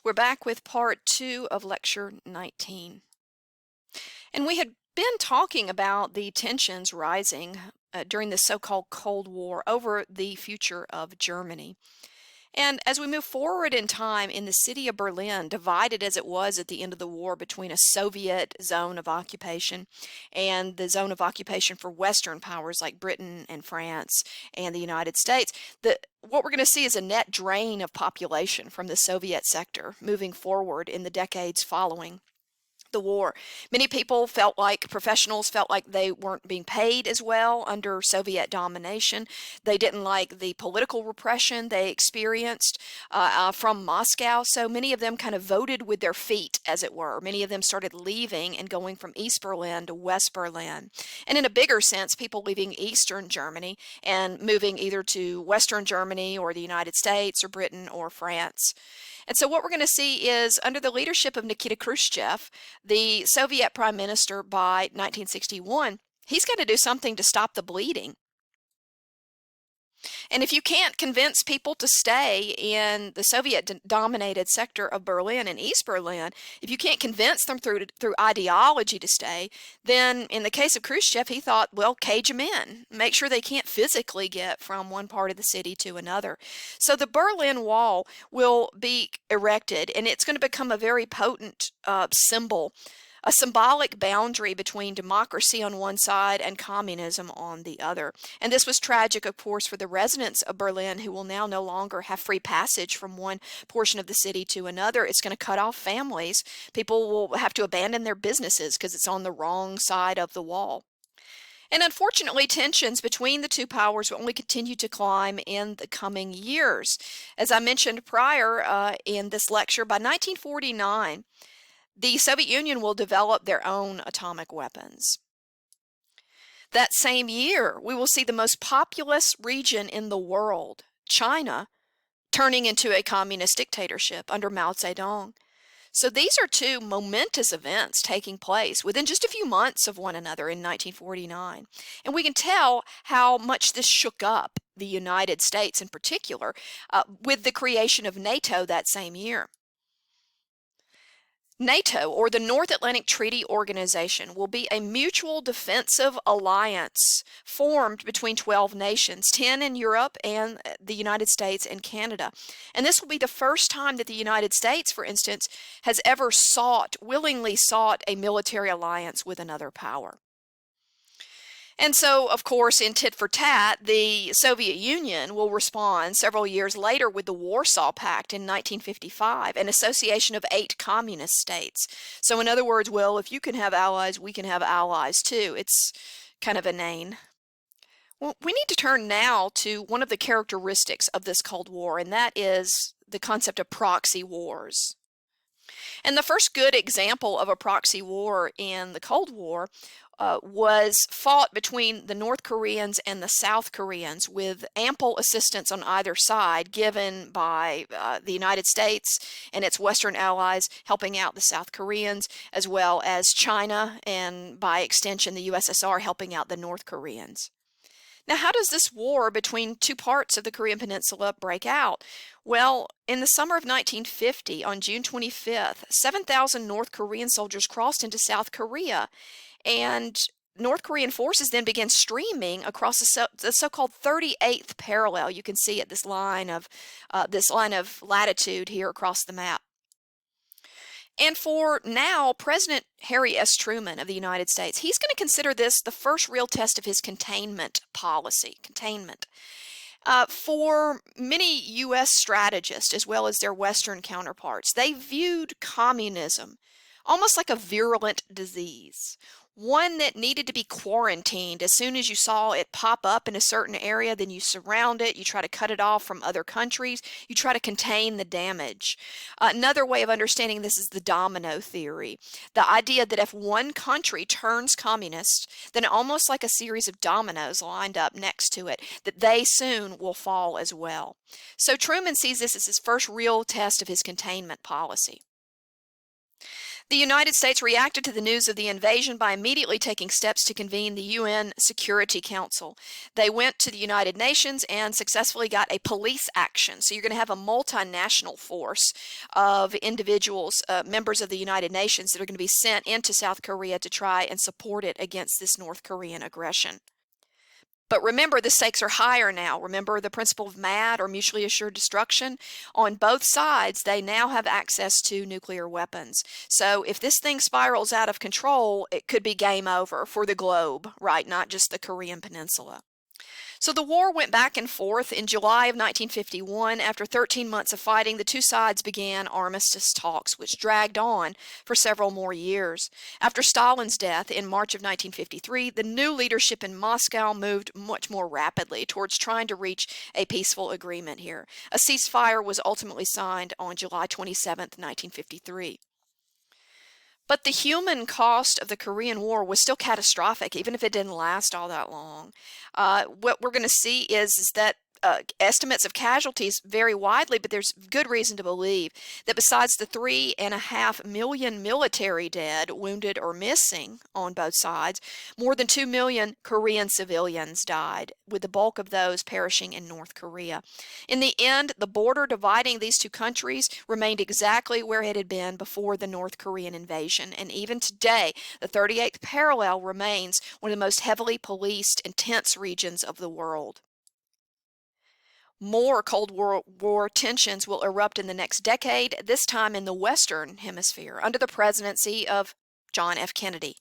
We're back with part 2 of lecture 19. And we had been talking about the tensions rising during the so-called Cold War over the future of Germany. And as we move forward in time in the city of Berlin, divided as it was at the end of the war between a Soviet zone of occupation and the zone of occupation for Western powers like Britain and France and the United States, what we're going to see is a net drain of population from the Soviet sector moving forward in the decades following the war. Many people professionals felt like they weren't being paid as well under Soviet domination. They didn't like the political repression they experienced from Moscow, so many of them kind of voted with their feet, as it were. Many of them started leaving and going from East Berlin to West Berlin. And in a bigger sense, people leaving Eastern Germany and moving either to Western Germany or the United States or Britain or France. And so what we're going to see is, under the leadership of Nikita Khrushchev, the Soviet prime minister by 1961, he's got to do something to stop the bleeding. And if you can't convince people to stay in the Soviet-dominated sector of Berlin and East Berlin, if you can't convince them through ideology to stay, then in the case of Khrushchev, he thought, well, cage them in. Make sure they can't physically get from one part of the city to another. So the Berlin Wall will be erected, and it's going to become a very potent symbol, a symbolic boundary between democracy on one side and communism on the other. And this was tragic, of course, for the residents of Berlin, who will now no longer have free passage from one portion of the city to another. It's going to cut off families. People will have to abandon their businesses because it's on the wrong side of the wall. And unfortunately, tensions between the two powers will only continue to climb in the coming years. As I mentioned prior in this lecture, by 1949, the Soviet Union will develop their own atomic weapons. That same year, we will see the most populous region in the world, China, turning into a communist dictatorship under Mao Zedong. So these are two momentous events taking place within just a few months of one another in 1949. And we can tell how much this shook up the United States in particular with the creation of NATO that same year. NATO, or the North Atlantic Treaty Organization, will be a mutual defensive alliance formed between 12 nations, 10 in Europe and the United States and Canada. And this will be the first time that the United States, for instance, has ever willingly sought a military alliance with another power. And so, of course, in tit for tat, the Soviet Union will respond several years later with the Warsaw Pact in 1955, an association of 8 communist states. So in other words, well, if you can have allies, we can have allies too. It's kind of inane. Well, we need to turn now to one of the characteristics of this Cold War, and that is the concept of proxy wars. And the first good example of a proxy war in the Cold War was fought between the North Koreans and the South Koreans, with ample assistance on either side given by the United States and its Western allies helping out the South Koreans, as well as China and by extension the USSR helping out the North Koreans. Now, how does this war between two parts of the Korean Peninsula break out? Well, in the summer of 1950, on June 25th, 7,000 North Korean soldiers crossed into South Korea, and North Korean forces then began streaming across the so-called 38th parallel. You can see it, this line of latitude here across the map. And for now, President Harry S. Truman of the United States, he's going to consider this the first real test of his containment policy. For many U.S. strategists, as well as their Western counterparts, they viewed communism almost like a virulent disease, one that needed to be quarantined. As soon as you saw it pop up in a certain area, then you surround it, you try to cut it off from other countries, you try to contain the damage. Another way of understanding this is the domino theory, the idea that if one country turns communist, then almost like a series of dominoes lined up next to it, that they soon will fall as well. So Truman sees this as his first real test of his containment policy. The United States reacted to the news of the invasion by immediately taking steps to convene the UN Security Council. They went to the United Nations and successfully got a police action. So you're going to have a multinational force of individuals, members of the United Nations, that are going to be sent into South Korea to try and support it against this North Korean aggression. But remember, the stakes are higher now. Remember the principle of MAD, or mutually assured destruction? On both sides, they now have access to nuclear weapons. So if this thing spirals out of control, it could be game over for the globe, right? Not just the Korean Peninsula. So the war went back and forth. In July of 1951, after 13 months of fighting, the two sides began armistice talks, which dragged on for several more years. After Stalin's death in March of 1953, the new leadership in Moscow moved much more rapidly towards trying to reach a peaceful agreement here. A ceasefire was ultimately signed on July 27, 1953. But the human cost of the Korean War was still catastrophic, even if it didn't last all that long. What we're going to see is that estimates of casualties vary widely, but there's good reason to believe that besides the 3.5 million military dead, wounded, or missing on both sides, more than 2 million Korean civilians died, with the bulk of those perishing in North Korea. In the end, the border dividing these two countries remained exactly where it had been before the North Korean invasion, and even today, the 38th parallel remains one of the most heavily policed and tense regions of the world. More Cold War tensions will erupt in the next decade, this time in the Western Hemisphere, under the presidency of John F. Kennedy.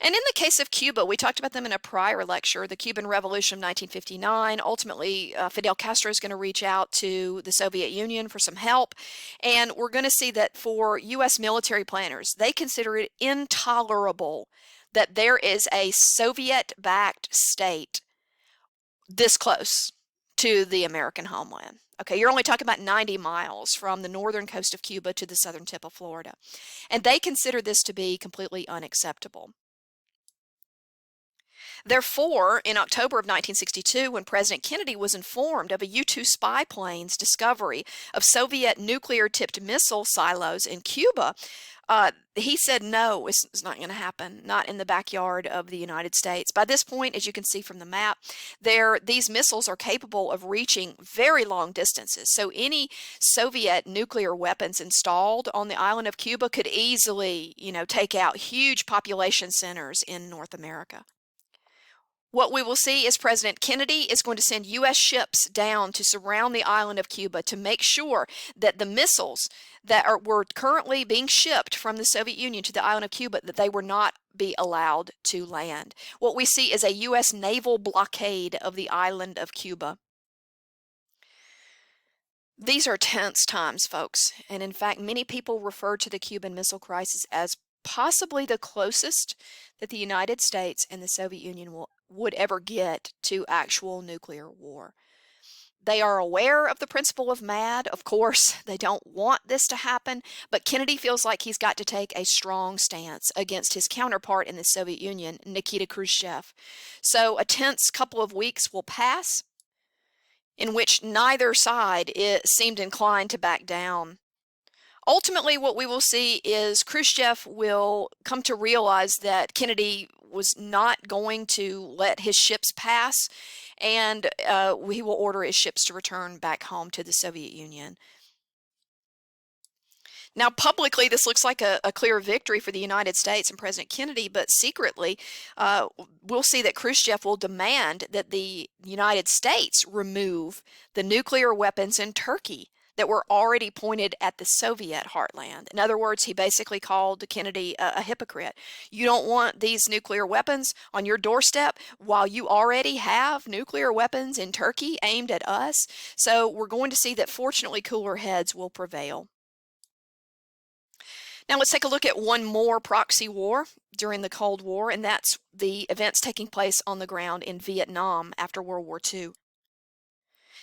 And in the case of Cuba, we talked about them in a prior lecture, the Cuban Revolution of 1959. Ultimately, Fidel Castro is going to reach out to the Soviet Union for some help. And we're going to see that for U.S. military planners, they consider it intolerable that there is a Soviet-backed state this close to the American homeland. Okay, you're only talking about 90 miles from the northern coast of Cuba to the southern tip of Florida. And they consider this to be completely unacceptable. Therefore, in October of 1962, when President Kennedy was informed of a U-2 spy plane's discovery of Soviet nuclear-tipped missile silos in Cuba, he said, no, it's not going to happen, not in the backyard of the United States. By this point, as you can see from the map, these missiles are capable of reaching very long distances. So any Soviet nuclear weapons installed on the island of Cuba could easily, take out huge population centers in North America. What we will see is President Kennedy is going to send U.S. ships down to surround the island of Cuba to make sure that the missiles that were currently being shipped from the Soviet Union to the island of Cuba, that they were not be allowed to land. What we see is a U.S. naval blockade of the island of Cuba. These are tense times, folks, and in fact, many people refer to the Cuban Missile Crisis as possibly the closest that the United States and the Soviet Union would ever get to actual nuclear war. They are aware of the principle of MAD. Of course, they don't want this to happen, but Kennedy feels like he's got to take a strong stance against his counterpart in the Soviet Union, Nikita Khrushchev. So a tense couple of weeks will pass in which neither side seemed inclined to back down. Ultimately, what we will see is Khrushchev will come to realize that Kennedy was not going to let his ships pass, and he will order his ships to return back home to the Soviet Union. Now, publicly, this looks like a clear victory for the United States and President Kennedy, but secretly, we'll see that Khrushchev will demand that the United States remove the nuclear weapons in Turkey that were already pointed at the Soviet heartland. In other words, he basically called Kennedy a hypocrite. You don't want these nuclear weapons on your doorstep while you already have nuclear weapons in Turkey aimed at us. So we're going to see that fortunately cooler heads will prevail. Now let's take a look at one more proxy war during the Cold War, and that's the events taking place on the ground in Vietnam after World War II.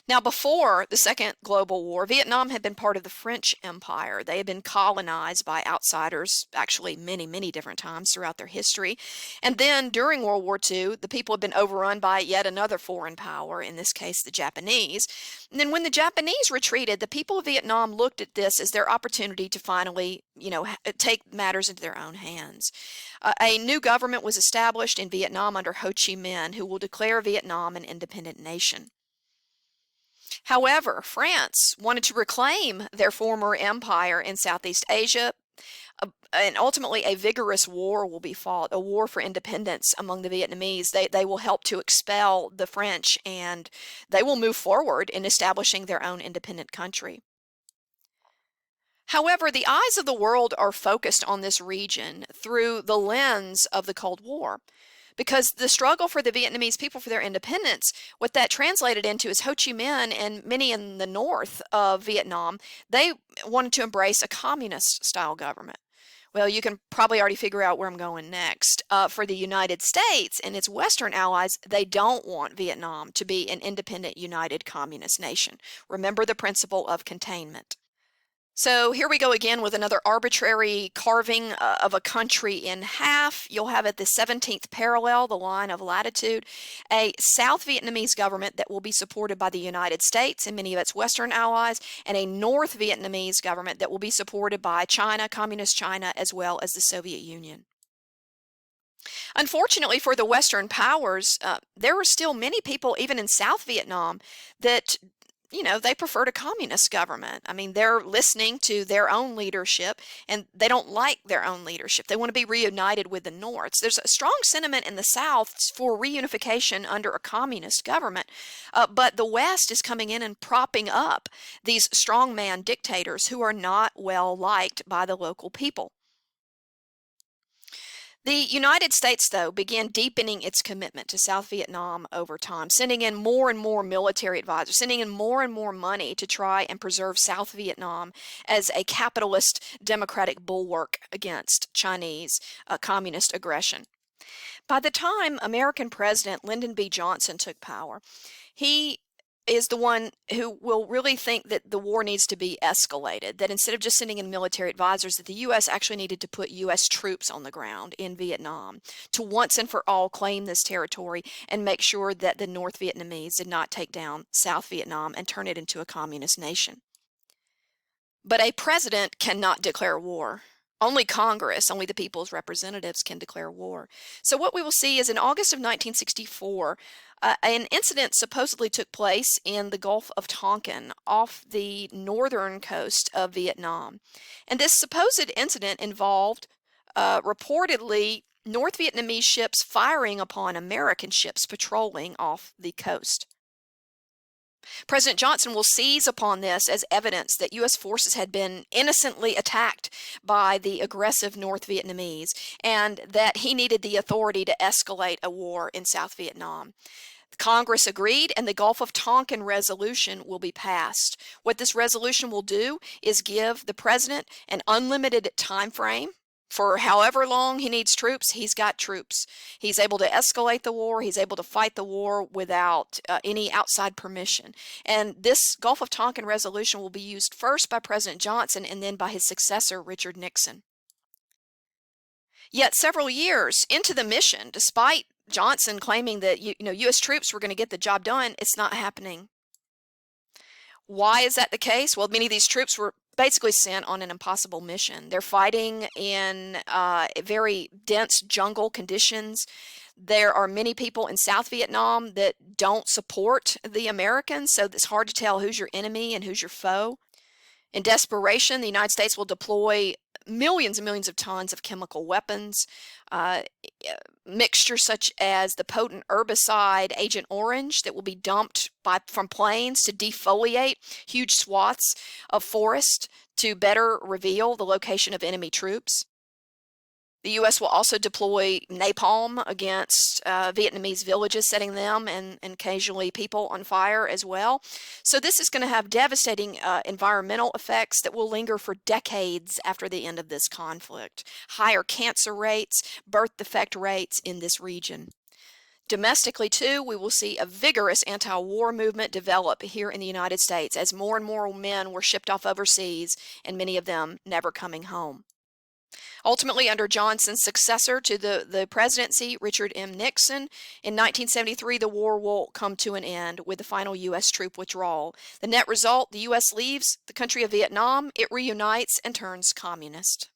Now, before the Second Global War, Vietnam had been part of the French Empire. They had been colonized by outsiders, actually many, many different times throughout their history. And then during World War II, the people had been overrun by yet another foreign power, in this case, the Japanese. And then when the Japanese retreated, the people of Vietnam looked at this as their opportunity to finally, take matters into their own hands. A new government was established in Vietnam under Ho Chi Minh, who will declare Vietnam an independent nation. However, France wanted to reclaim their former empire in Southeast Asia, and ultimately a vigorous war will be fought, a war for independence among the Vietnamese. They will help to expel the French, and they will move forward in establishing their own independent country. However, the eyes of the world are focused on this region through the lens of the Cold War. Because the struggle for the Vietnamese people for their independence, what that translated into is Ho Chi Minh and many in the north of Vietnam, they wanted to embrace a communist style government. Well, you can probably already figure out where I'm going next. For the United States and its Western allies, they don't want Vietnam to be an independent, united communist nation. Remember the principle of containment. So here we go again with another arbitrary carving of a country in half. You'll have at the 17th parallel, the line of latitude, a South Vietnamese government that will be supported by the United States and many of its Western allies, and a North Vietnamese government that will be supported by China, Communist China, as well as the Soviet Union. Unfortunately for the Western powers, there are still many people, even in South Vietnam, that they preferred a communist government. I mean, they're listening to their own leadership, and they don't like their own leadership. They want to be reunited with the North. There's a strong sentiment in the South for reunification under a communist government, but the West is coming in and propping up these strongman dictators who are not well liked by the local people. The United States, though, began deepening its commitment to South Vietnam over time, sending in more and more military advisors, sending in more and more money to try and preserve South Vietnam as a capitalist democratic bulwark against Chinese communist aggression. By the time American President Lyndon B. Johnson took power, he is the one who will really think that the war needs to be escalated, that instead of just sending in military advisors, that the U.S. actually needed to put U.S. troops on the ground in Vietnam to once and for all claim this territory and make sure that the North Vietnamese did not take down South Vietnam and turn it into a communist nation. But a president cannot declare war. Only Congress, only the people's representatives can declare war. So what we will see is in August of 1964, an incident supposedly took place in the Gulf of Tonkin off the northern coast of Vietnam. And this supposed incident involved reportedly North Vietnamese ships firing upon American ships patrolling off the coast. President Johnson will seize upon this as evidence that U.S. forces had been innocently attacked by the aggressive North Vietnamese and that he needed the authority to escalate a war in South Vietnam. Congress agreed, and the Gulf of Tonkin resolution will be passed. What this resolution will do is give the president an unlimited time frame. For however long he needs troops, he's got troops. He's able to escalate the war. He's able to fight the war without any outside permission. And this Gulf of Tonkin resolution will be used first by President Johnson and then by his successor, Richard Nixon. Yet several years into the mission, despite Johnson claiming that U.S. troops were going to get the job done, it's not happening. Why is that the case? Well, many of these troops were basically sent on an impossible mission. They're fighting in very dense jungle conditions. There are many people in South Vietnam that don't support the Americans, so it's hard to tell who's your enemy and who's your foe. In desperation, the United States will deploy millions and millions of tons of chemical weapons, mixtures such as the potent herbicide Agent Orange that will be dumped from planes to defoliate huge swaths of forest to better reveal the location of enemy troops. The U.S. will also deploy napalm against Vietnamese villages, setting them and occasionally people on fire as well. So this is going to have devastating environmental effects that will linger for decades after the end of this conflict. Higher cancer rates, birth defect rates in this region. Domestically, too, we will see a vigorous anti-war movement develop here in the United States as more and more men were shipped off overseas, and many of them never coming home. Ultimately, under Johnson's successor to the presidency, Richard M. Nixon, in 1973, the war will come to an end with the final U.S. troop withdrawal. The net result, the U.S. leaves the country of Vietnam, it reunites and turns communist.